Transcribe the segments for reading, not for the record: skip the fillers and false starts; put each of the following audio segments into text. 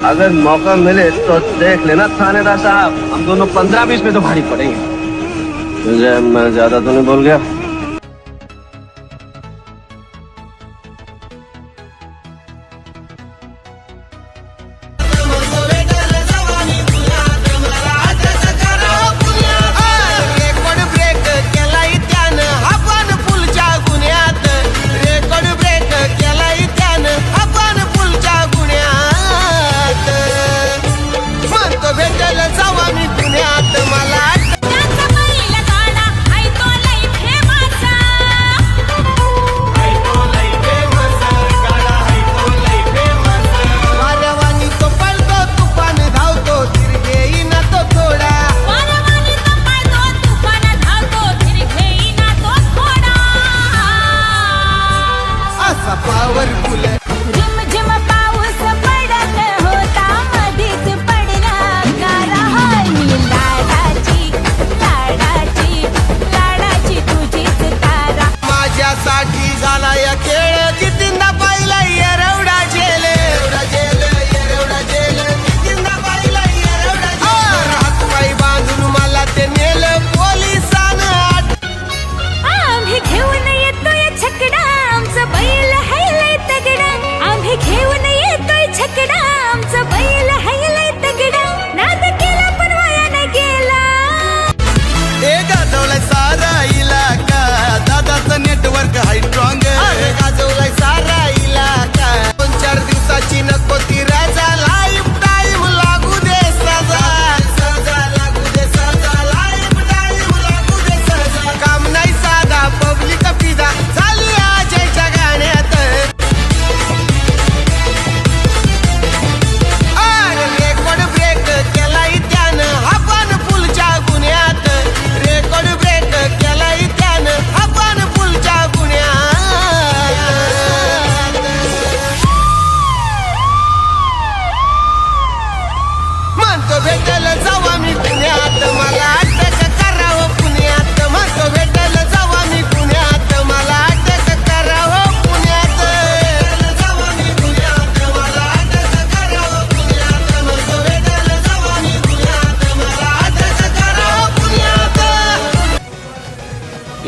अगर मौका मिले तो देख लेना थानेदार साहब, हम दोनों 15-20 में तो भारी पड़ेंगे। मुझे मैं ज्यादा तो नहीं बोल गया?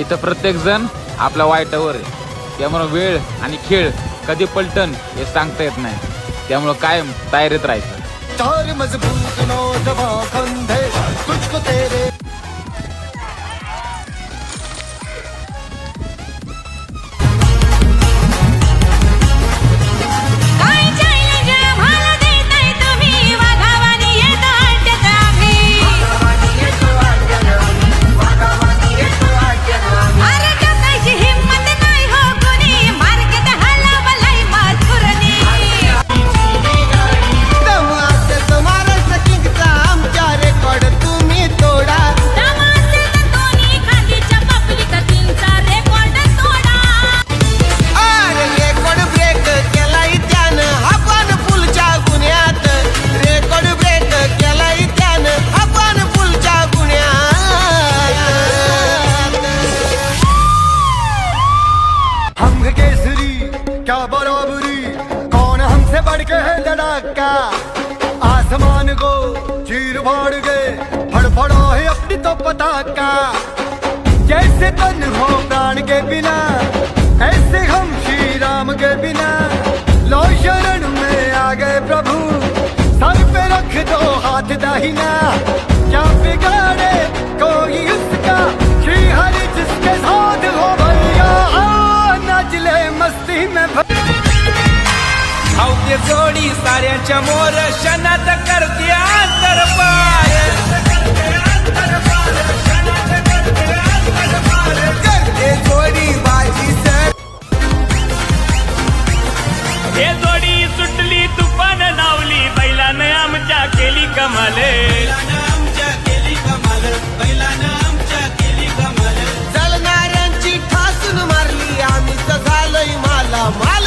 इथं प्रत्येक जण आपल्या वाईटावर आहे, त्यामुळे वेळ आणि खेळ कधी पलटन हे सांगता येत नाही, त्यामुळे कायम तयारीत राहायचं। चार मजबूत नौजवान कंधे तुझको तेरे क्या बराबरी, कौन हमसे बढ़ के है लड़ाका, आसमान को चीर फाड़ गए फड़फड़ा है अपनी तो पताका। जैसे तन हो प्राण के बिना, ऐसे हम श्री राम के बिना, लो शरण में आ गए प्रभु, सर पे रख दो हाथ दाहिना, क्या बिगाड़े कोई उसका, श्री हरि जिसके साथ हो भैया नाचले मस्ती में। धावते जोडी साऱ्यांच्या मोर क्षणात करते अंतरपार, करते जोडी बाजी सर, हे जोडी सुटली तुफान नावली, बैलानं आमच्या केली कमाल, जलणाऱ्यांची ठासून मारली, आम्ही तर झालोय माला माल,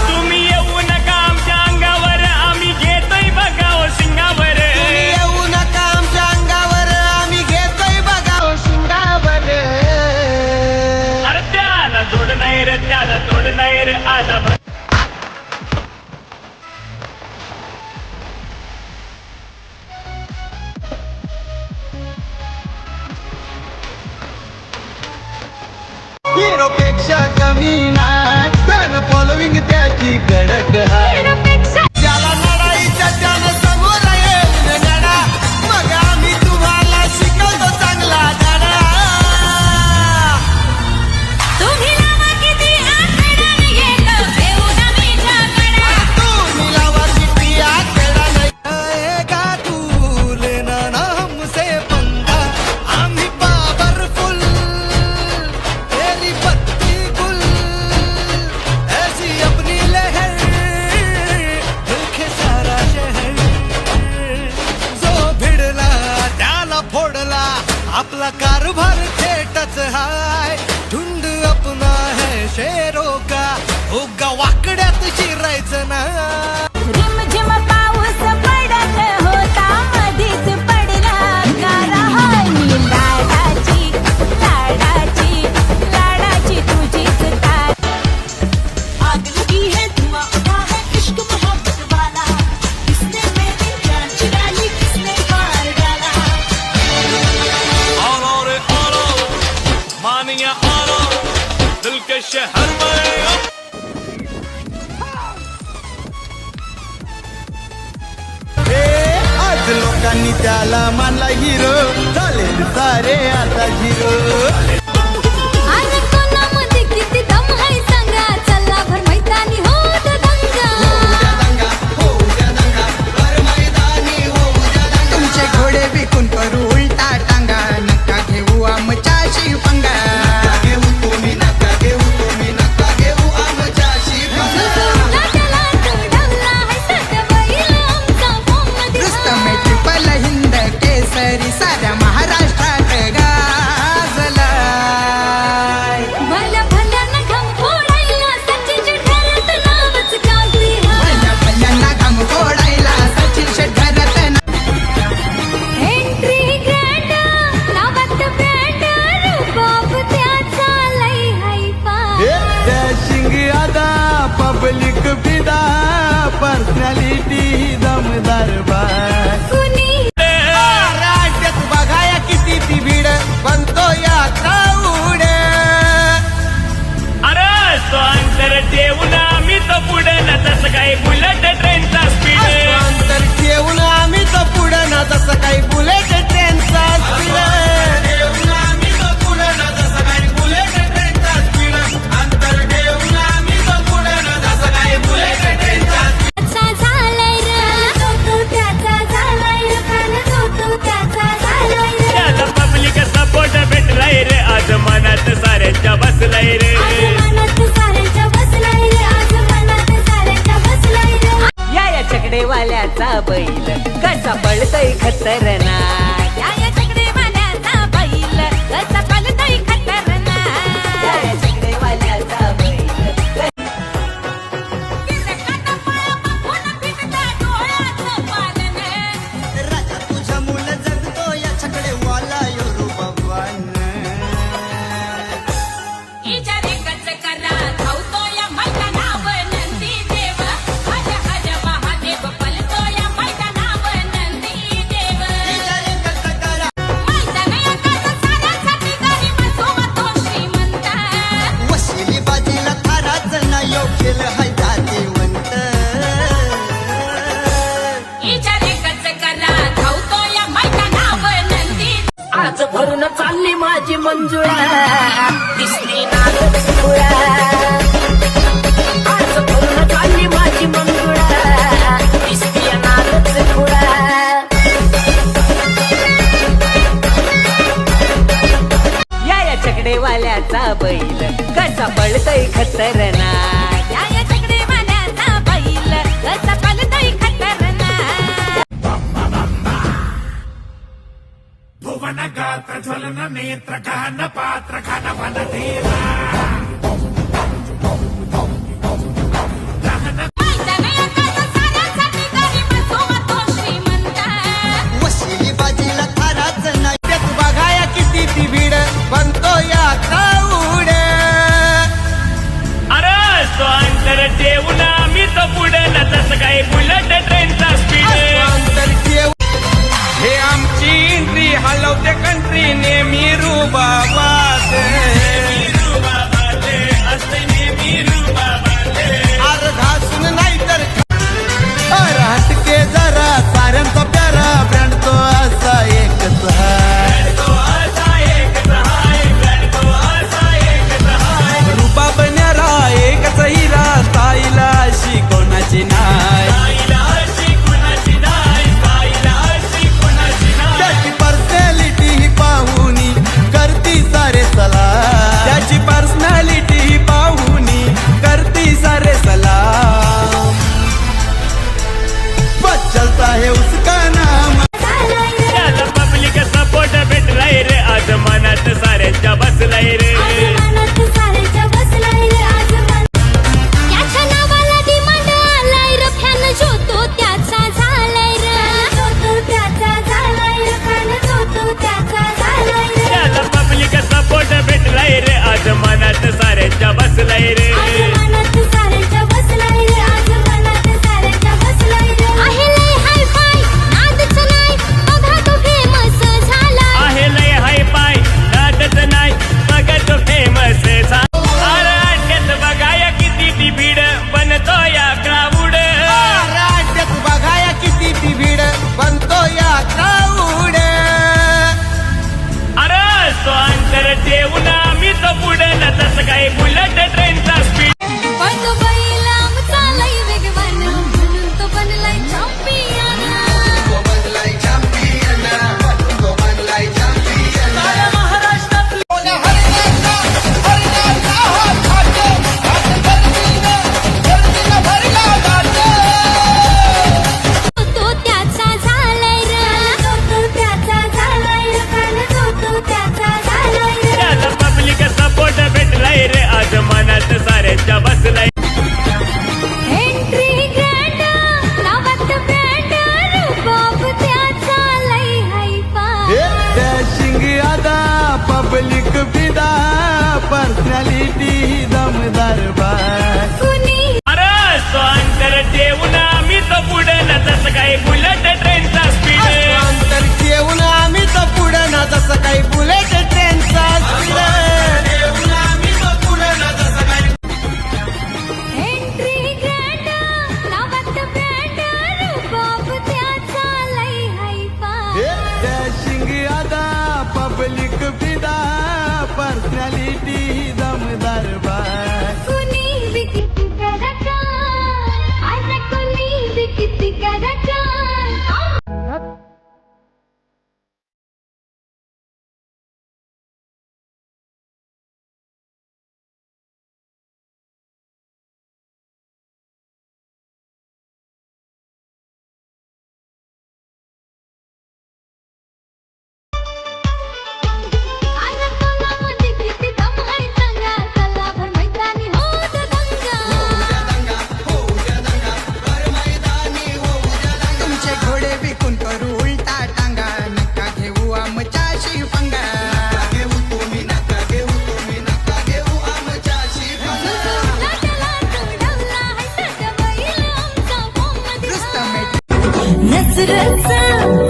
तुम्ही येऊ नका आमच्या अंगावर, आम्ही घेतोय बघाव सिंगावर, तुम्ही येऊ नका आमच्या अंगावर, आम्ही घेतोय बघाव शिंगावर। अरे त्याला तोड नाही रे, त्याला तोड नाही रे, आला हिरोपेक्षा कमी नाही फॅन फॉलोविंग त्याची कडक आहे ज्याला लढाईच्या त्यानं समोर येऊन लढा मग आम्ही तुम्हाला शिकवतो चांगला धडा तुम्ही लावा किती आकडा येतो देऊन मी झाकडा तुम्ही लावा किती आकडा नाही आएगा तू लेना ना हमसे पंगा आम्ही पावरफुल तेरी बत्ती गुल ऐसी अपनी लहर दिल सारा शहर जो भिडला त्याला फोडला आपला कारभार थेटच हाय धुंड अपना है शेरों का उगा वाकड्यात शिरायचं ना रिमझिम पाऊस पडत होता मधीच पडला गारा हाय मी लाडाची लाडाची लाडाची तुझीच तार आग लगी है धुआं उठा है इश्क मोहब्बत वाला किसने मेरी जान चुरा ली किसने मार डाला आलो रे आलो मानिया आलो दिल के शहर में आज लोकांनी त्याला मानला हिरो चालेल सारे आता झिरो आज कोणामध्ये किती दम आहे सांगा चला भर मैदानी होत दंगा तुमचे घोडे विकून करू उलटा टांगा नका घेऊ आमच्याशी पंगा रुस्तमे ट्रिपल हिंद केसरी साऱ्या महाराष्ट्रात गाजलाय भल्या भल्यानं घम फोडायला सचिनच्या घरात नावच गाजली भल्या भल्यांना घाम फोडायला सचिन शेट्टी एंट्री ग्रँड नावात ब्रँड रुबाब त्याचा लई हाय डॅशिंग आदा पब्लिक फिदा पर्सनॅलिटी दमदार बाय कुणी राज्यात बघाया किती ती भीड बनतो या क्राऊड अरे तो अंतर ठेवून आम्ही तो पुढे ना तसं काही बुलेट ट्रेनचा स्पीड अंतर ठेवून आम्ही तर पुढं ना तसं काही बुलेट ट्रेनचा स्पीड ठेवून आम्ही तर पुढं ना तसं काही बुलेट ट्रेनचा स्पीड अंतर ठेवून आम्ही तर पुढं ना तसं काही बुलेट ट्रेनचा त्याचा झालाय रे तो त्याचा झालाय रे कान तो त्याचा झालाय रे त्याला पब्लिक सपोर्ट भेटलाय रे आज मनात साऱ्यांच्या बसलाय रे आज मनात साऱ्यांच्या बसलाय रे आज मनात साऱ्यांच्या बसलाय रे या चकडेवाल्याचा बैल कसा पळतय खतरनाक या चकडेवाल्याचा बैल कसा पळतोय खतरनाक या चकडेवाल्याचा बैल राजा तुझ्या मुलं जगतो या छकडे वाला योरू भगवान वशिली बाजीला थाराच ना योग्य हाय जातीवंत आज भरून चालली माझी मंजुळा दिसली नागत सुळा आज भरून चालली माझी मंजुळा दिसली नागत सुळा या चकडेवाल्याचा बैल कसा पळतय खतरनाक या चकडेवाल्याचा बैल कसा पळतोय खतरनाक भुवन गात्र ज्वलन नेत्र गान पात्र खान वन देवा वशिली बाजीला थाराच ना त्यात बघाया किती ती भीड बनतो या क्राऊड अरे तो अंतर ठेवून आम्ही तो पुढे ना तसं काही बुलेट ट्रेनचा स्पीड अंतर ठेवून हे आमची एंट्री हलवते कंट्री नेहमी रुबाबात रच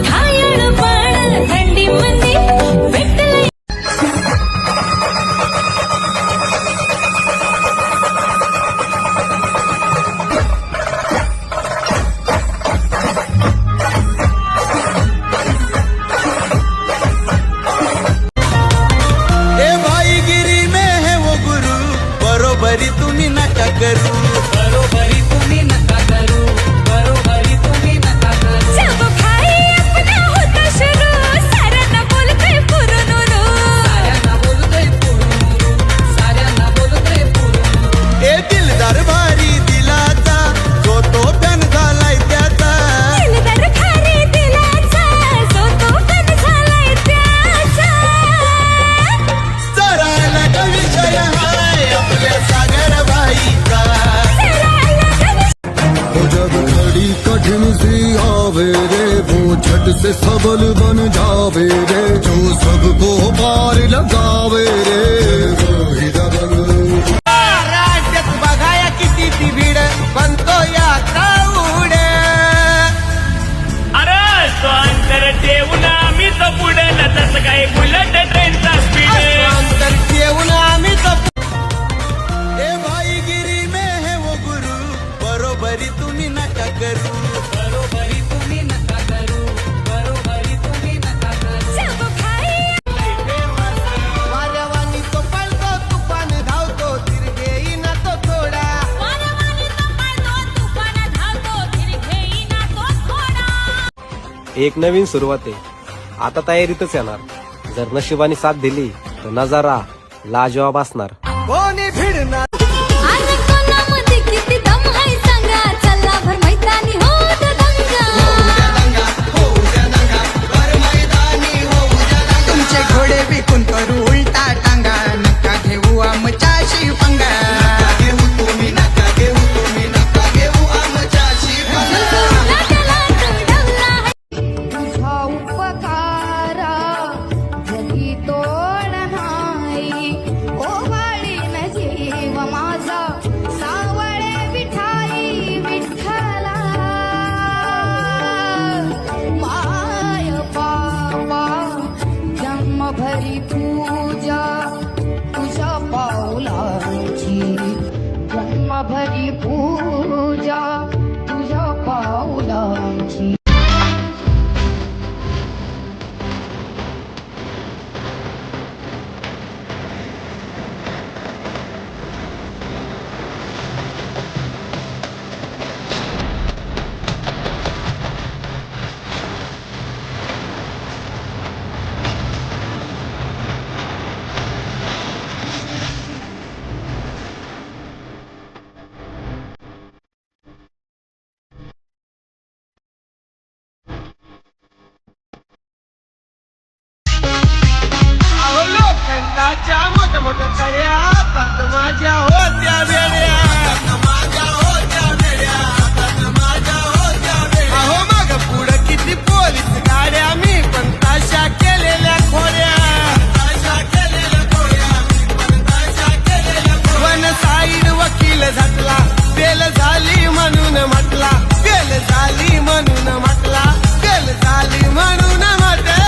घायल बाळ थंडी मध्ये भेटलंय. ए भाईगिरी में है वो गुरु बरोबरी तुम्ही नका करू बरोबरी तुम्ही नका करू बरोबरी तुम्ही नका करू जब भाई अपना होता शुरू साऱ्यांना बोलतोय पुरुनुरू. साऱ्यांना बोलतोय पुरुनुरू, साऱ्यांना बोलतोय पुरुनुरू. ए दिलदार भारी दिलाचा जो तो प्यान झालाय त्याचा दिलदार खारी दिलाचा जो तो पण झालाय त्याचा. चरायला का विषय हाय आपल्या सागर भाईचा वो जब घड़ी कठिन सी आवे रे वो झट से सबल बन जावे रे जो सबको पार लगावे रे वो ही दबंग राज्यात बघाया किती ती भीड बनतो या काऊड अरे तो अंतर ठेवून आम्ही तो पुढे तसं काय बुलेट ट्रेनचा स्पीड अंतर ठेवून आम्ही तर ए भाईगिरी में है वो गुरु बरोबरी तुम्ही नका करू बरोबरी तुम्ही नका करू बरोबरी तुम्ही नका करू. जब भाई वाऱ्यावानी तो पळतो तुफान धावतो तिरगेई ना तो थोडा वारवानी तो पळतो तुफान धावतो फिर घेईना तो थोडा. एक नवीन सुरुवात आहे. आता तयारीतच येणार. जर नशिबाने साथ दिली तर नजारा लाजवाब असणार. कोणी भिडणार आज कोणामध्ये किती दम आहे सांगा चला भर मैदानी हो दंगा. तुमचे घोडे विकून करू उलटा टांगा नका घेऊ आमच्याशी पंगा घेऊ तुम्ही नका घेऊ तुम्ही नका घेऊ आमच्याशी पंगा. लाटाला तुडवला तुझा उपकारा जगी तोड नाही ओवाळीन जीव माझा सावळे विठाई विठ्ठला माय बाबा जन्मभरी पूजा तुझ्या पाऊलाची जन्मभरी पूजा तुझ्या पाऊलाची. अहो लोखंडाच्या मोठ्या मोठ्या कड्या हातात माझ्या होत्या वेड्या माझ्या होत्या वेड्या माझ्या होत्या वेड्या अहो माग पुढं किती पोलीस गाड्या मी पण ताशा केलेल्या खोड्या ताशा केलेल्या खोड्या मी पण ताशा केलेल्या खोड्या. वन साईड वकील झटला बेल झाली म्हणून म्हटला बेल झाली म्हणून म्हटला बेल झाली म्हणून म्हटला.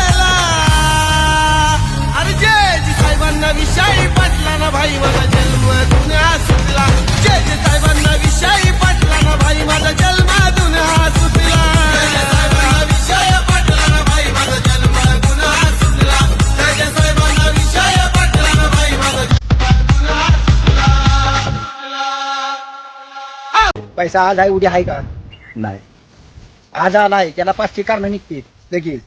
अरे जय साहेबांना विषयी पटला ना भाई माझा जन्म दुनिया सुटला. जय साहेबांना विषयी पटला ना भाई माझा जन्म दुनिया सुटला. साहेबांना विषय पटला ना भाई माझा जन्म दुनिया सुटला. जय साहेबांना विषय पटला ना भाई माझा दुनिया सुटला. पैसा आज आहे उद्या आहे का नाही. आज आलाय त्याला 500 कारणं निघतील लगेच.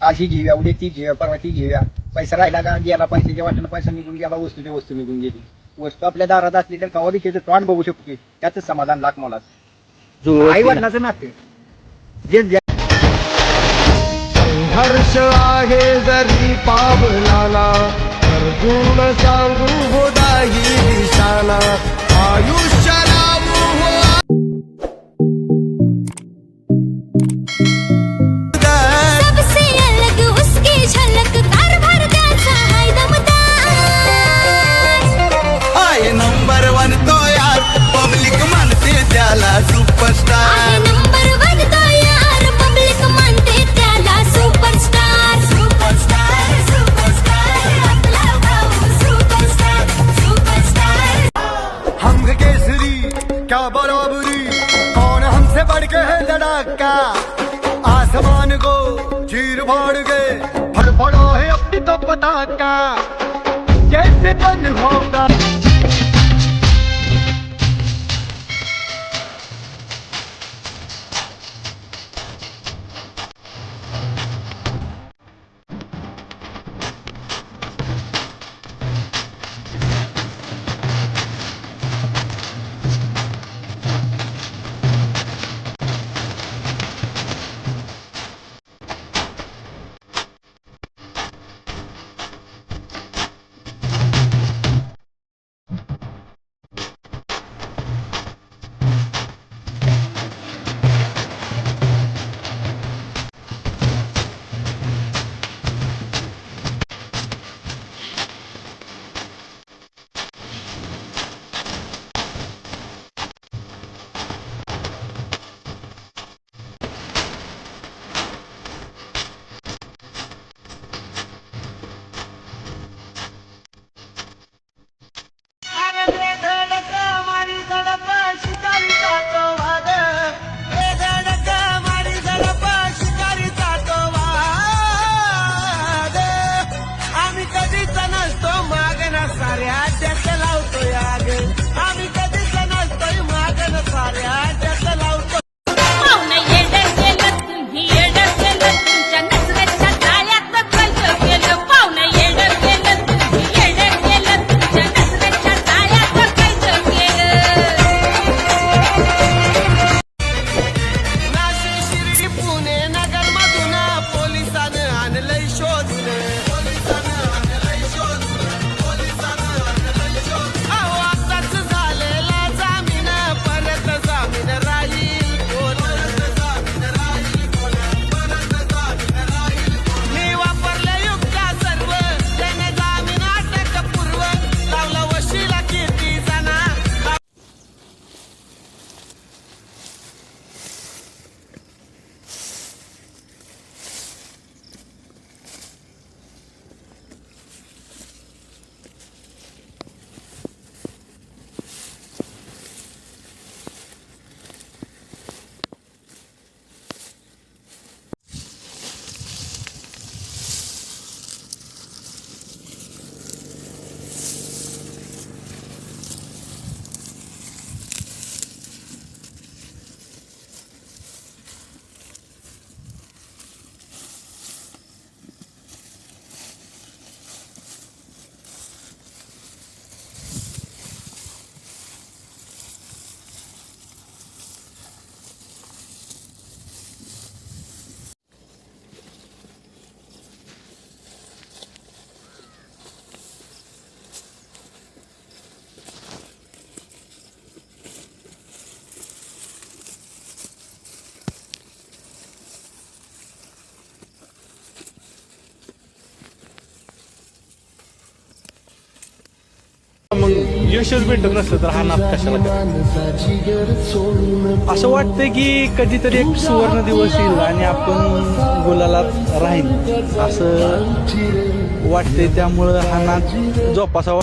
आज ही घेऊया उद्या ती घेऊया परवा ती घेऊया. पैसा राहिला का गेला पैशाच्या वाटेनं पैसा निघून गेला वस्तूच्या वस्तू निघून गेली. वस्तू आपल्या दारात असली तर कवा देखील तोंड बघू शकतो की त्याच समाधान लाख मोलाच. आई वडिलाचं नाते जे संघर्ष आहे जरी पावलाला अर्जुन सांगू हो दाही दिशाना आयुष्य लावू हो. सबसे अलग उसकी झलक कारभार त्याचा हाय दमदार. आहे नंबर 1 तो यार पब्लिक मानते त्याला सुपरस्टार. आहे नंबर 1 तो यार पब्लिक क्या बराबरी कौन हमसे बढ़ के है लड़ाका आसमान को चीर फाड़ गए फड़फड़ा है अपनी तो पताका कैसे बंद होगा पाहुणं येडं केलं तुम्ही येडं केलं तुमच्या नजरेच्या जाळ्यात कल्लं केलं पाहुणं येडं केलं तुम्ही येडं केलं तुमच्या नजरेच्या जाळ्यात कल्लं केलं नाशिक शिर्डी पुणे नगर मधून पोलिसानं आणलंय शोधून अहो आताच झालेला जामीन परत जामीन राहील कोण मी वापरले युक्त्या सर्व त्याने जामीन अटक पूर्व लावलं वशिला किती जणा मग यशच भेटत नसलं तर हा नाद कशाला करायचा? असं वाटतंय की कधीतरी एक सुवर्ण दिवस येईल आणि आपण गुलालात राहील असं वाटतंय, त्यामुळं हा नाद जोपासावा.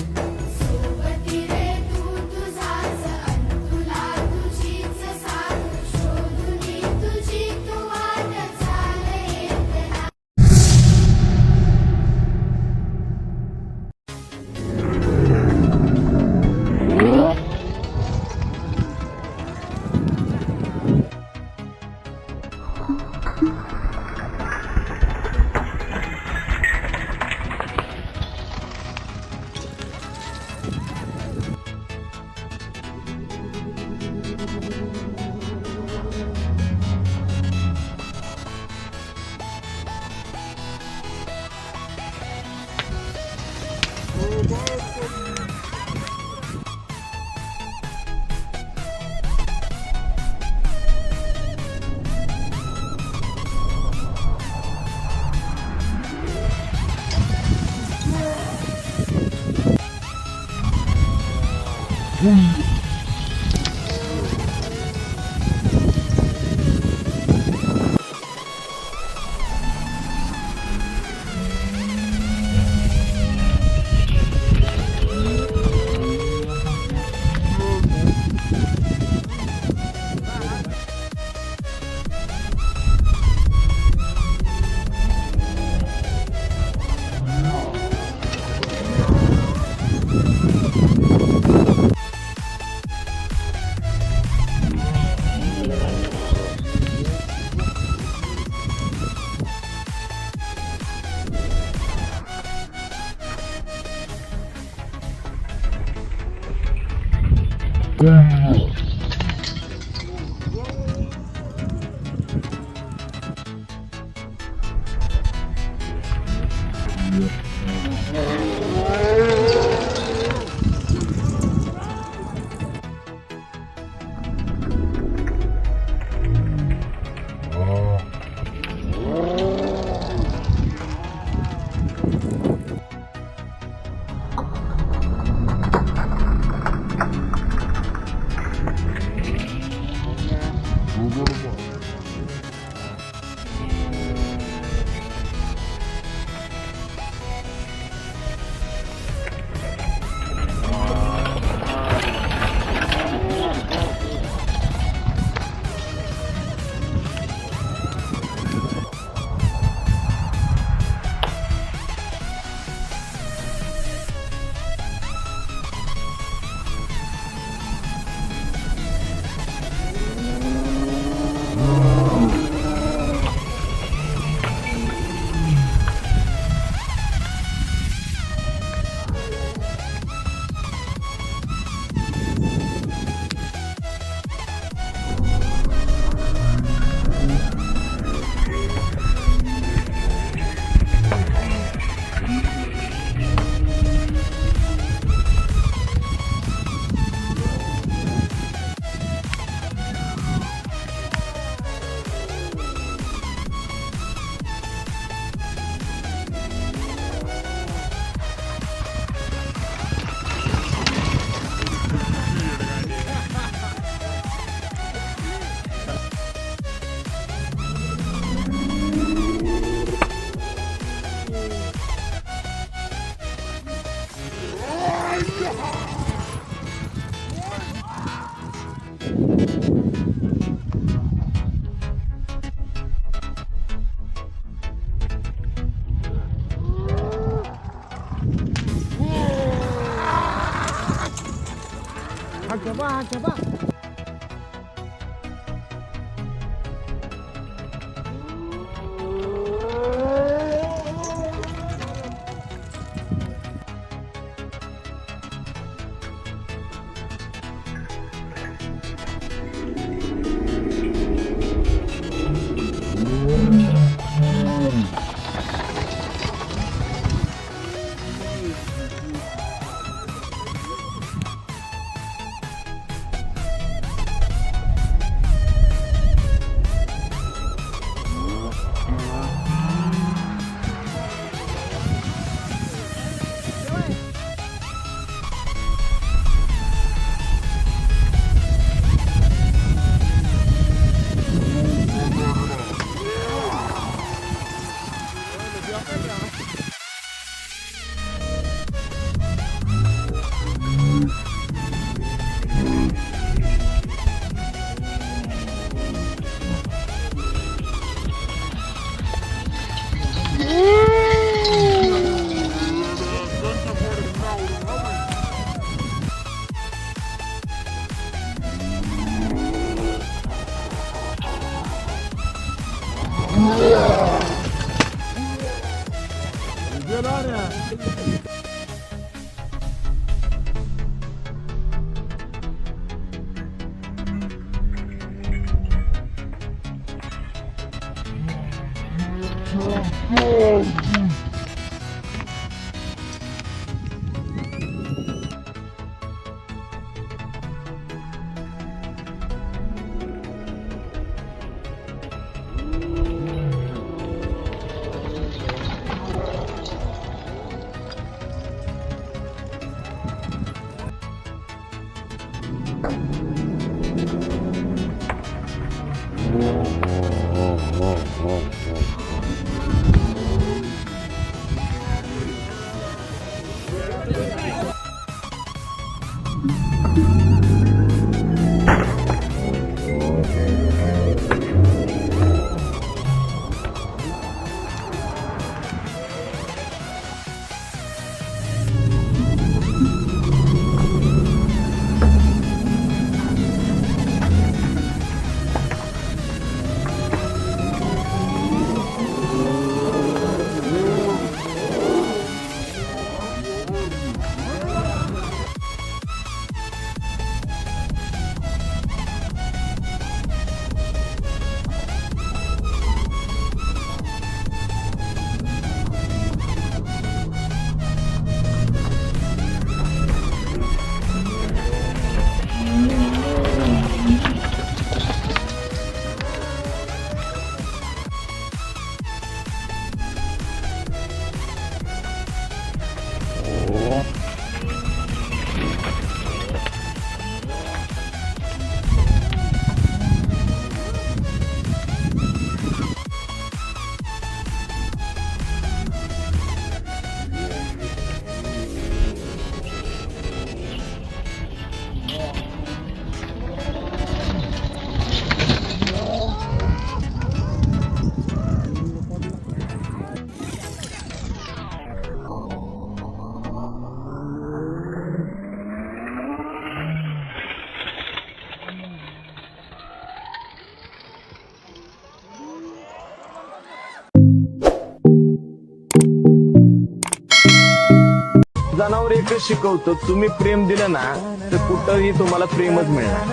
शिकवतो, तुम्ही प्रेम दिलं ना तर कुठंही तुम्हाला प्रेमच मिळणार.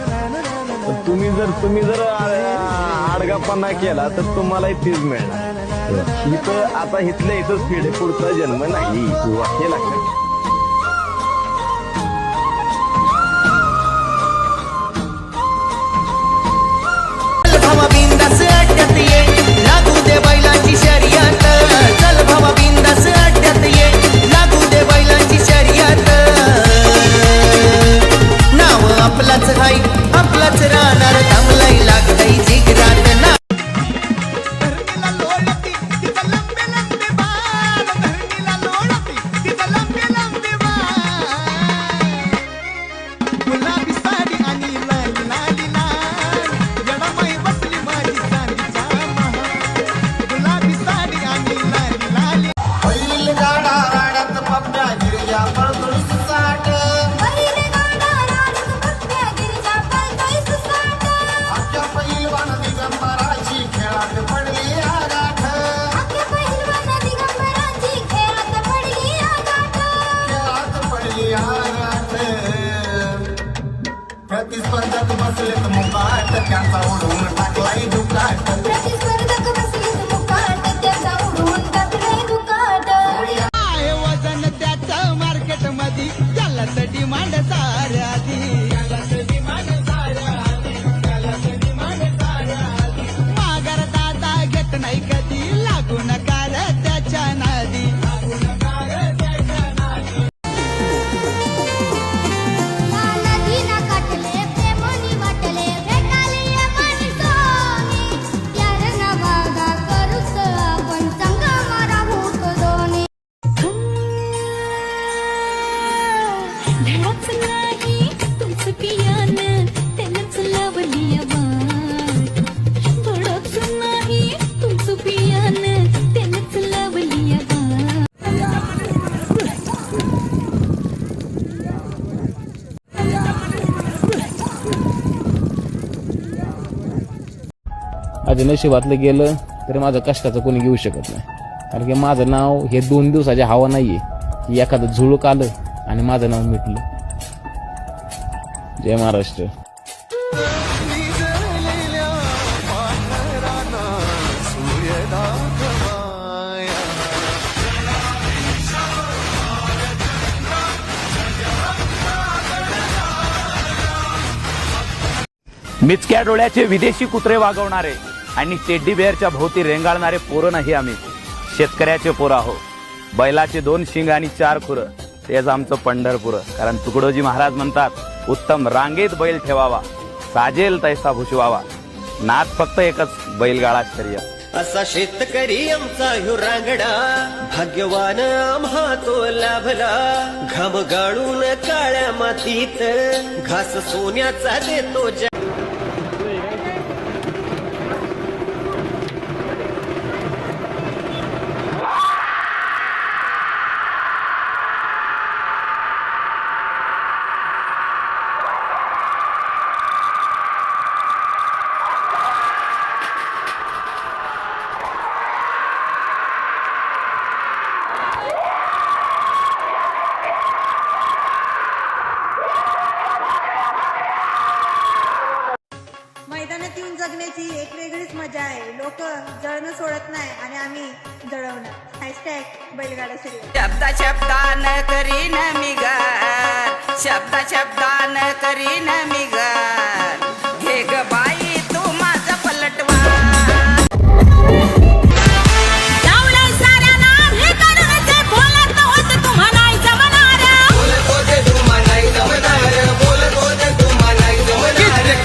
पण तुम्ही जर आडगापणा केला तर तुम्हालाही तेच मिळणार. इथं आता इथल्या इथंच फेड, पुढचा जन्म नाही हे लक्षात. भावा बिंदास अड्ड्यात ये, लागू दे बैलांची शर्यत. चल भावा बिंदास अड्ड्यात ये, लागू दे बैलांची शर्यत. नाव आपलाच हाय, आपलाच राहणार, थांबलाय लागतय जिगरात ना. गुलाबी साडी आणि लाली लाली लाल, जडामाई बसली माझी चांदीच्या महाल. गुलाबी साडी आणि लाली लाली. बैल गाडा राड्यात पप्प्या गिरजा पळतोय सुसाट. अख्ख्या पहिलवान दिगंबराची खेळात पडली आगाठ. खेळात पडली आगाठ. प्रतिस्पर्धक बसलेत मुकाट, त्यांचा उडवून टाकलाय दुकाट. आहे वजन त्याचं मार्केट मध्ये, त्यालाच डिमांड साऱ्यादी. माघार दादा घेत नाही कधी, लागू नका रे त्याच्या नादी. माझ्या नशिबातलं गेलं तरी माझं कष्टाचं कोणी घेऊ शकत नाही. कारण की माझं नाव हे 2 दिवसाच्या हवा नाहीये की एखादं झुळूक आलं आणि माझं नाव मिटलं. जय महाराष्ट्र. मिचक्या डोळ्याचे विदेशी कुत्रे वागवणारे आणि टेडी बेअरच्या भोवती रेंगाळणारे पोरं नाही आम्ही. शेतकऱ्याचे पोरं आहो. बैलाचे 2 शिंग आणि 4 खुरं, तेच आमचं पंढरपूर. कारण तुकडोजी महाराज म्हणतात, उत्तम रांगेत बैल ठेवावा, साजेल तैसा भुशवावा. नाद फक्त एकच, बैलगाडा शर्यत. असा शेतकरी आमचा ह्यो रांगडा, भाग्यवान आम्हा तो लाभला. घाम गाळून काळ्या मातीत, घास सोन्याचा देतो. मैदानात येऊन जगण्याची एक वेगळीच मजा आहे. लोक जळणं सोडत नाही आणि आम्ही जळवणार. हॅशटॅग बैलगाडा शर्यत. शब्दा शब्दान करीन मी गार, शब्दा शब्दान करीन मी गार. घे ग बाई तू माझा पलटवा.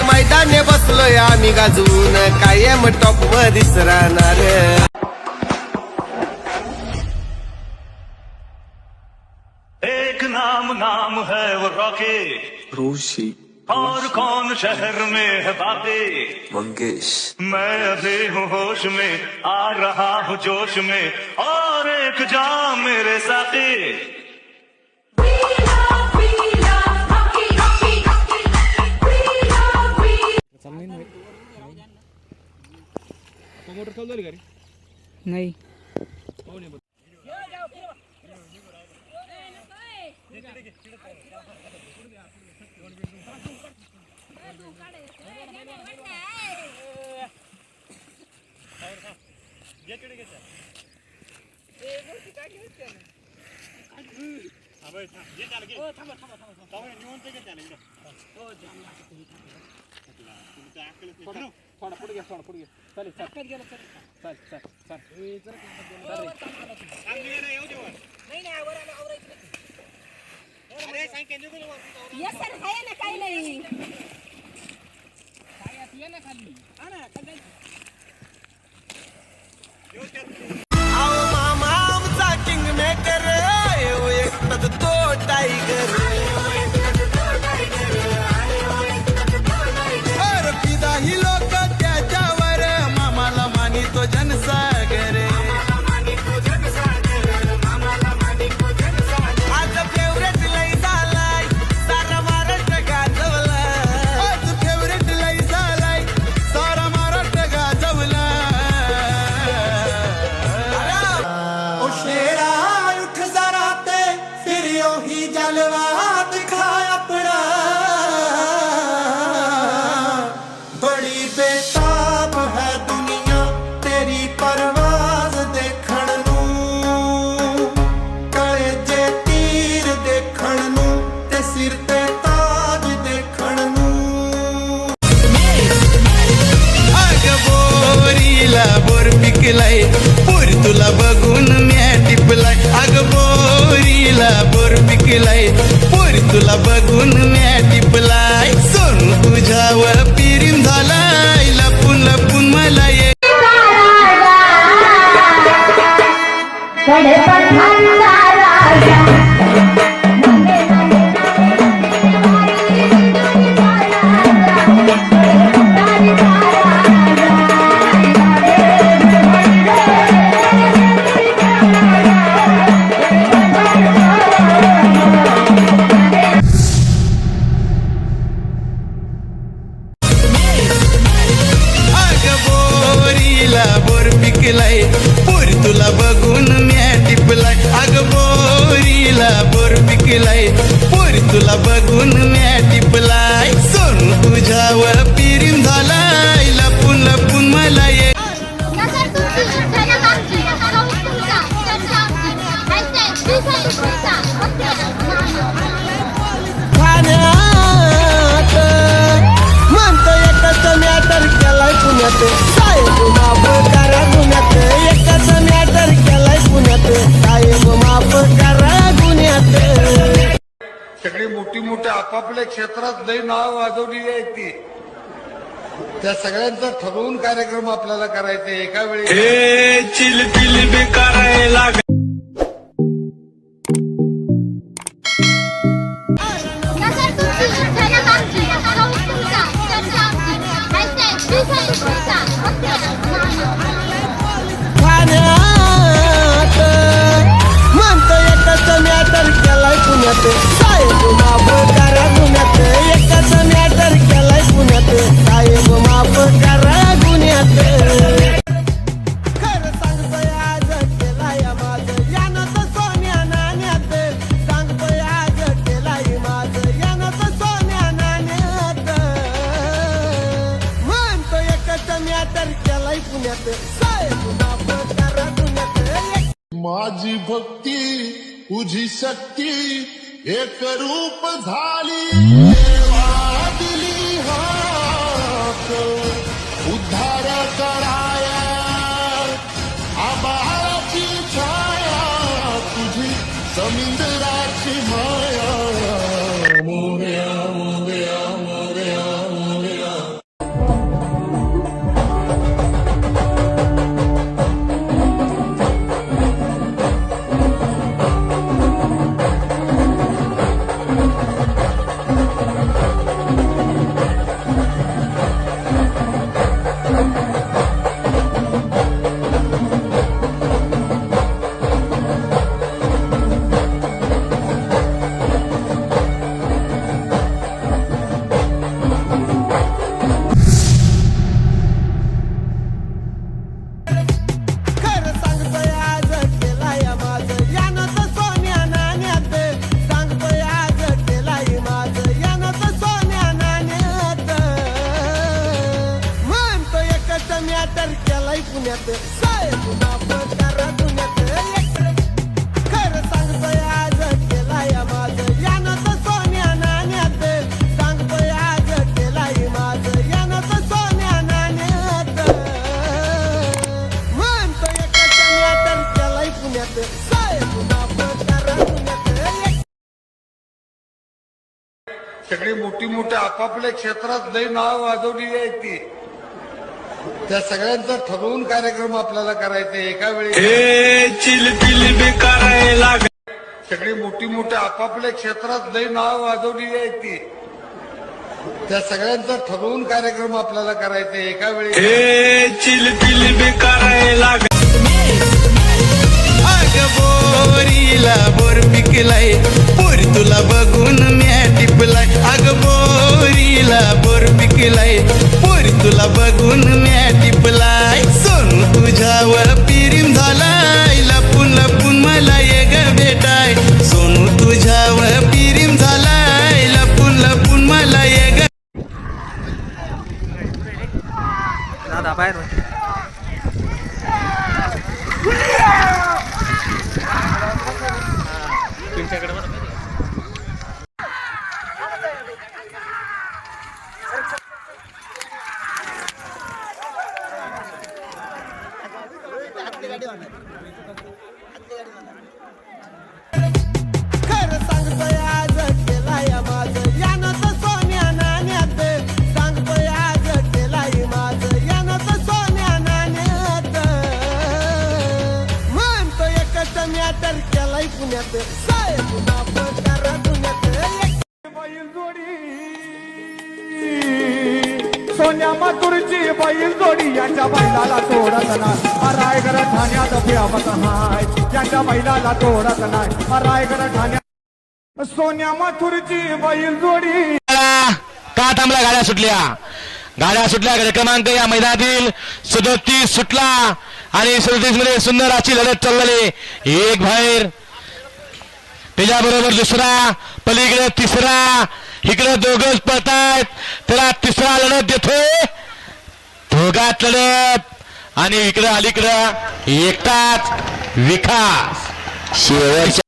मैदाने बसलोय आम्ही गाजून, कायम टॉप मध्येच राहणार. एक नाम है वो रॉकी रोशी और कौन शहर में है बाकी मंगेश. मैं अभी हूँ होश में, आ रहा हूँ जोश में, और एक जाम मेरे साथी. नाही. थोडा पुढे घ्या चालेल येस सर आहे ना काही नाही आओ मामा आमचा किंग मेकर एकटाच तो टायगर फिदा ही लोक त्याच्यावर मामाला मानितो जनसागर आज फेवरेट लई झालाय सारा महाराष्ट्र गाजवला आज फेवरेट लई झालाय सारा महाराष्ट्र गाजवला ओ शेरा उठ जरा ते फिर ही जलवा दिखा अपना बड़ी बेताब है दुनिया तेरी परवाज देखण नूं कळे जे तीर देखण नूं ते सिर ते ताज देखण नूं अग बोरीला बोर पिकलाय पोर तुला बघून म्या टिपलाय अग बोरीला बोर पिकलाय पोर तुला बघून म्या टिपलाय सोनू तुझ्यावर पिरीम झालाय लपून लपून मला ये अग बोरीला बोर पिकलाय पोर तुला बघून म्या टिपलाय अग बोरीला बोर पिकलाय पोर तुला बघून म्या टिपलाय सोनू तुझ्यावर पिरीम झालाय लपून लपून मला ये ठाण्यात म्हणतो एकच मॅटर केलाय पुण्यात साहेब माफ करा गुन्ह्यात एकच मॅटर केलाय पुण्यात साहेब माफ करा गुन्ह्यात सगळी मोठी मोठ्या आपापल्या क्षेत्रात लई नाव वाजवलेली आहेत ती त्या सगळ्यांचा ठरवून कार्यक्रम आपल्याला करायचा एका वेळी चिलबिल बी करायला ठाण्यात म्हणतो एकच मॅटर केलाय पुण्यात साहेब माफ करा गुन्ह्यात एकच मॅटर केलाय पुण्यात साहेब माफ करा गुन्ह्यात खरं सांगतोय आज केलाय माझं यानं तर सोन्या नाण्यात सांगतोय आज केलाय माझं यानं तर सोन्या नाण्यात म्हणतो एकच मॅटर केलाय पुण्यात साहेब माफ करा गुन्ह्यात माझी भक्ती तुझी शक्ती एक रूप झाली देवा दिली हाक उद्धार कराया आबाळाची छाया तुझी समुद्राची माया मोरया मोरया मोरया मोरया खरं सांगतोय आज केलाय माझं यानं तर सोन्या नाण्यात सांगतोय आज केलाय माझं यानं तर सोन्या नाण्यात म्हणतो एकच मॅटर केलाय पुण्यात साहेब माफ सगळी मोठी मोठी आपापल्या क्षेत्रात लई नाव वाजवलेली आहेत ती. त्या सगळ्यांचा ठरवून कार्यक्रम आपल्याला करायचा एका वेळी. सगळी मोठी मोठी आपापल्या क्षेत्रात लई नाव वाजवलेली आहेत ती. त्या सगळ्यांचा ठरवून कार्यक्रम आपल्याला करायचा एका वेळी. बोरीला बोर पिकलाय पोरी तुला बघून म्या टिपलाय. अग बोरीला बोर पिकलाय पोरी तुला बघून म्या टिपलाय. सोनू तुझ्यावर पिरीम झालाय लपून लपून मला ये ग भेटाय. सोनू तुझ्यावर पिरीम झालाय लपून लपून मला ये ग. दादा बाहेर खरं सांगतोय आज केलाय माझं यानं तर सोन्या नाण्यात. सांगतोय आज केलाय माझं यानं तर सोन्या नाण्यात. म्हणतो एकच मॅटर केलाय पुण्यात साहेब नाव करा दुन्यात. बैल जोडी सोन्या मातुरची बैल जोडी यांच्या बैलाला तोडत नाही. रायगड ठाण्यात फेमस हाय यांच्या बैलाला तोडत नाही. रायगड ठाण्यात सोन्या माथुरची बैल जोडी. का थांबल्या गाड्या सुटल्या? गाड्या सुटल्या. गड क्रमांक या मैदानातील 37 सुटला आणि 37 मध्ये सुंदर अशी लढत चालली. एक बाहेर त्याच्याबरोबर दुसरा पलीकडे तिसरा इकडे दोघच पळतायत. त्याला तिसरा लढत देतोय. दोघात लढत आणि इकडे अलीकडं एकटाच विकास शेवटच्या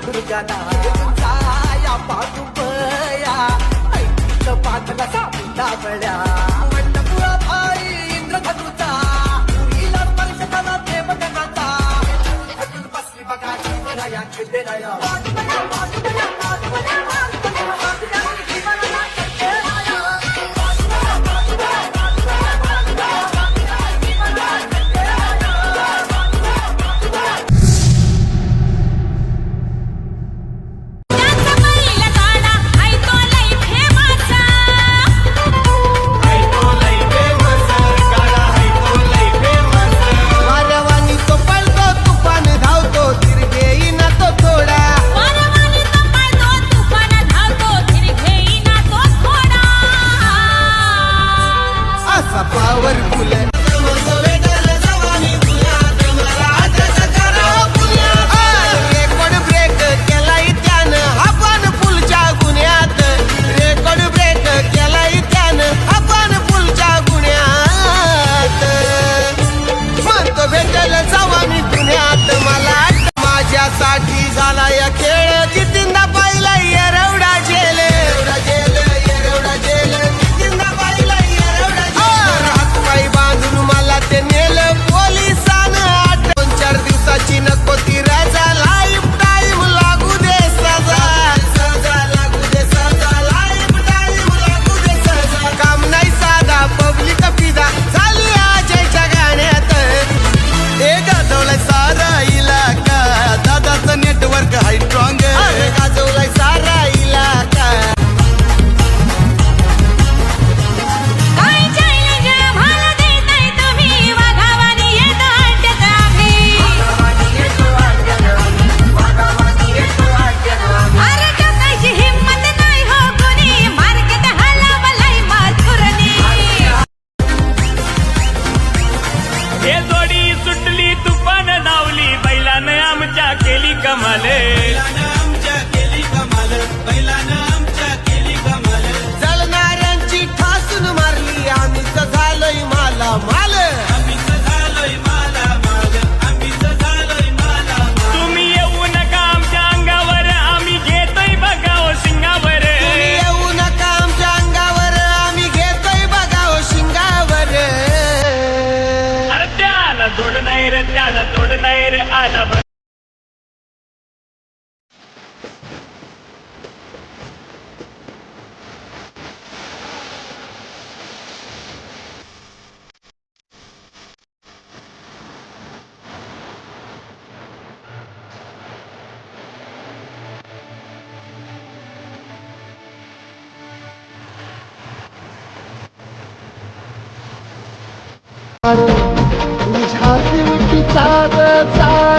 दुर्गाना या पाठुपया ऐकीचं पाठला सापडा बळ्या वंडपुळा भाई इंद्रधनुचा पुरीला स्पर्श करा देवगणाचा बसली बघा खेळया खेळया माझ्यासाठी झाला या खेळ जितिंदा पाहिला येरवडा जेल येरवडा जेल जितिंदा पाहिला येरवडा जेल हातपाई बांधून मला ते नेलं पोलिसानं 2-4 दिवसाची नको ती रजा लाईफ टाईम लागू दे सजा लागू दे सजा लाईफ टाईम लागू दे सजा काम नाही साधा पब्लिक पिदा झाली आजच्या गाण्यात हे गाजवलंय सारा इलाका दादाचं नेटवर्क हाय स्ट्रॉंग गाजवलाय सारा इलाका काय चॅलेंज मला देताय तुम्ही वाघावानी येतो अड्ड्यात आम्ही अरे टाकायची हिम्मत नाही हो कोणी मार्केट हलावलाय माथुरनी हे जोडी सुटली तुफान धावली बैलानं आमच्या केली कमाले जळणाऱ्यांची ठासून मारली आम्हीच झालोय माला माल तुम्ही येऊ नका आमच्या अंगावर आम्ही घेतोय बघाव सिंगावर येऊ नका आमच्या अंगावर आम्ही घेतोय बघाव शिंगावर अरे त्याला तोड नाही रे त्याला तोड नाही रे आला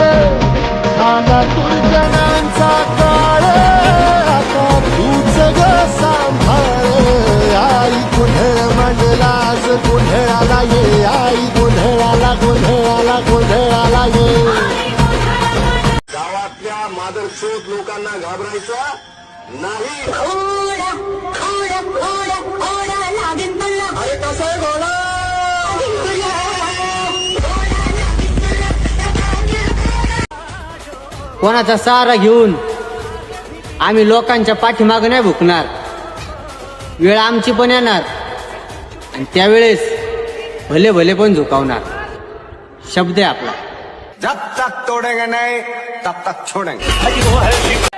सांगा दुर्जनांचा काळ आता तूच ग सांभाळ आई गुन्हेळ मंडलाच गुन्हेळाला ये आई गुन्हेळाला गुन्हेळाला गुन्हेळाला ये गावातल्या मादरचोद लोकांना घाबरायचं नाही अरे कसं आहे घोडा कोणाचा सहारा घेऊन आम्ही लोकांच्या पाठीमागं नाही भुकणार वेळ आमची पण येणार आणि त्यावेळेस भले भले पण झुकावणार शब्द आहे आपला जब तक तोडेंगे नहीं तब तक छोड़ेंगे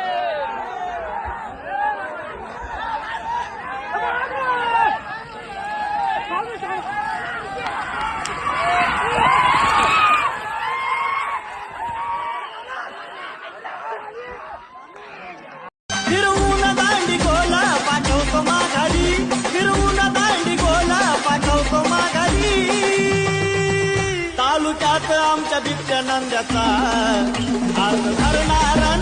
फिरवून दांडी गोला पाठवतो माघारी फिरवून दांडी गोला पाठवतो माघारी तालुक्यात आमच्या बिबट्या नंद्याचा आज धरणारा